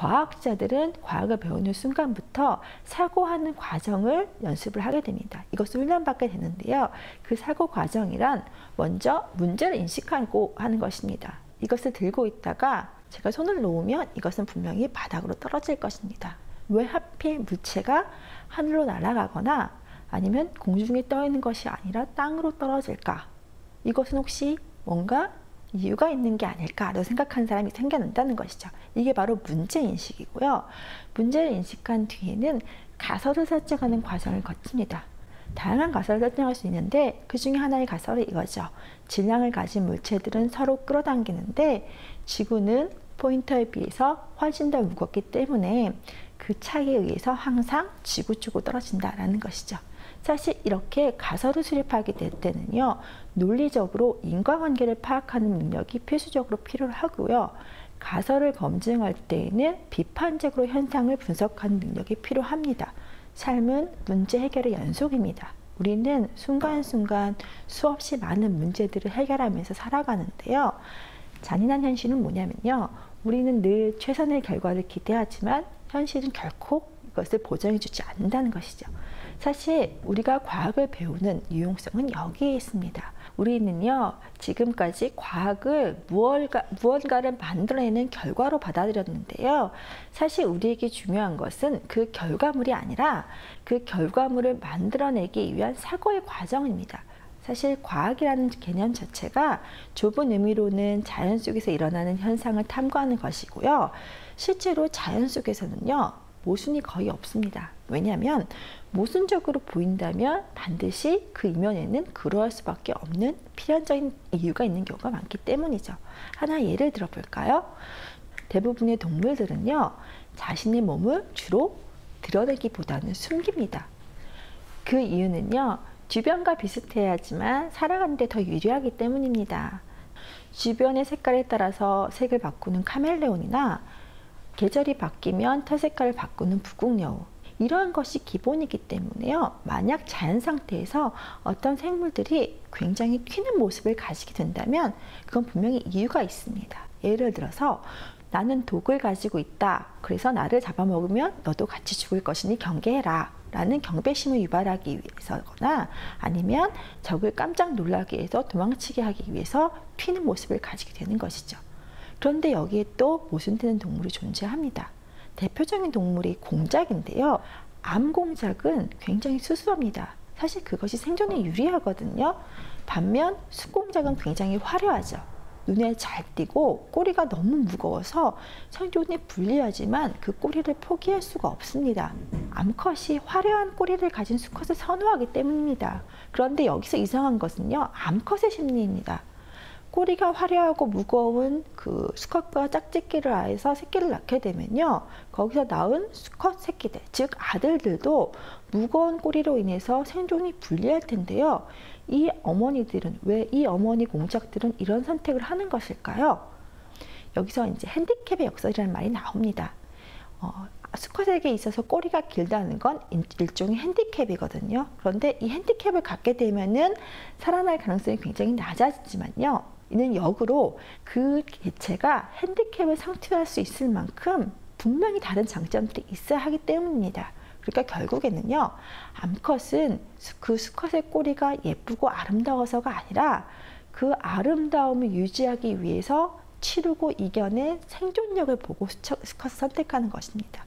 과학자들은 과학을 배우는 순간부터 사고하는 과정을 연습을 하게 됩니다. 이것을 훈련받게 되는데요. 그 사고 과정이란 먼저 문제를 인식하고 하는 것입니다. 이것을 들고 있다가 제가 손을 놓으면 이것은 분명히 바닥으로 떨어질 것입니다. 왜 하필 물체가 하늘로 날아가거나 아니면 공중에 떠 있는 것이 아니라 땅으로 떨어질까? 이것은 혹시 뭔가 이유가 있는 게 아닐까라고 생각하는 사람이 생겨난다는 것이죠. 이게 바로 문제인식이고요. 문제를 인식한 뒤에는 가설을 설정하는 과정을 거칩니다. 다양한 가설을 설정할 수 있는데 그 중에 하나의 가설이 이거죠. 질량을 가진 물체들은 서로 끌어당기는데 지구는 포인터에 비해서 훨씬 더 무겁기 때문에 그 차이에 의해서 항상 지구 쪽으로 떨어진다라는 것이죠. 사실 이렇게 가설을 수립하게 될 때는요, 논리적으로 인과관계를 파악하는 능력이 필수적으로 필요하고요. 가설을 검증할 때에는 비판적으로 현상을 분석하는 능력이 필요합니다. 삶은 문제 해결의 연속입니다. 우리는 순간순간 수없이 많은 문제들을 해결하면서 살아가는데요. 잔인한 현실은 뭐냐면요. 우리는 늘 최선의 결과를 기대하지만 현실은 결코 이것을 보장해주지 않는다는 것이죠. 사실 우리가 과학을 배우는 유용성은 여기에 있습니다. 우리는요, 지금까지 과학을 무언가를 만들어내는 결과로 받아들였는데요. 사실 우리에게 중요한 것은 그 결과물이 아니라 그 결과물을 만들어내기 위한 사고의 과정입니다. 사실 과학이라는 개념 자체가 좁은 의미로는 자연 속에서 일어나는 현상을 탐구하는 것이고요. 실제로 자연 속에서는요, 모순이 거의 없습니다. 왜냐하면 모순적으로 보인다면 반드시 그 이면에는 그러할 수밖에 없는 필연적인 이유가 있는 경우가 많기 때문이죠. 하나 예를 들어 볼까요? 대부분의 동물들은요, 자신의 몸을 주로 드러내기보다는 숨깁니다. 그 이유는요, 주변과 비슷해야지만 살아가는 데 더 유리하기 때문입니다. 주변의 색깔에 따라서 색을 바꾸는 카멜레온이나 계절이 바뀌면 털 색깔을 바꾸는 북극여우, 이러한 것이 기본이기 때문에요. 만약 자연 상태에서 어떤 생물들이 굉장히 튀는 모습을 가지게 된다면 그건 분명히 이유가 있습니다. 예를 들어서 나는 독을 가지고 있다. 그래서 나를 잡아먹으면 너도 같이 죽을 것이니 경계해라. 라는 경배심을 유발하기 위해서거나 아니면 적을 깜짝 놀라게 해서 도망치게 하기 위해서 튀는 모습을 가지게 되는 것이죠. 그런데 여기에 또 모순되는 동물이 존재합니다. 대표적인 동물이 공작인데요. 암공작은 굉장히 수수합니다. 사실 그것이 생존에 유리하거든요. 반면 숫공작은 굉장히 화려하죠. 눈에 잘 띄고 꼬리가 너무 무거워서 생존에 불리하지만 그 꼬리를 포기할 수가 없습니다. 암컷이 화려한 꼬리를 가진 수컷을 선호하기 때문입니다. 그런데 여기서 이상한 것은요, 암컷의 심리입니다. 꼬리가 화려하고 무거운 그 수컷과 짝짓기를 하여서 새끼를 낳게 되면요, 거기서 낳은 수컷 새끼들, 즉 아들들도 무거운 꼬리로 인해서 생존이 불리할 텐데요. 이 어머니들은, 왜 이 어머니 공작들은 이런 선택을 하는 것일까요? 여기서 이제 핸디캡의 역설이라는 말이 나옵니다. 수컷에게 있어서 꼬리가 길다는 건 일종의 핸디캡이거든요. 그런데 이 핸디캡을 갖게 되면은 살아날 가능성이 굉장히 낮아지지만요, 이는 역으로 그 개체가 핸디캡을 상쇄할 수 있을 만큼 분명히 다른 장점들이 있어야 하기 때문입니다. 그러니까 결국에는요, 암컷은 그 수컷의 꼬리가 예쁘고 아름다워서가 아니라 그 아름다움을 유지하기 위해서 치르고 이겨낸 생존력을 보고 수컷을 선택하는 것입니다.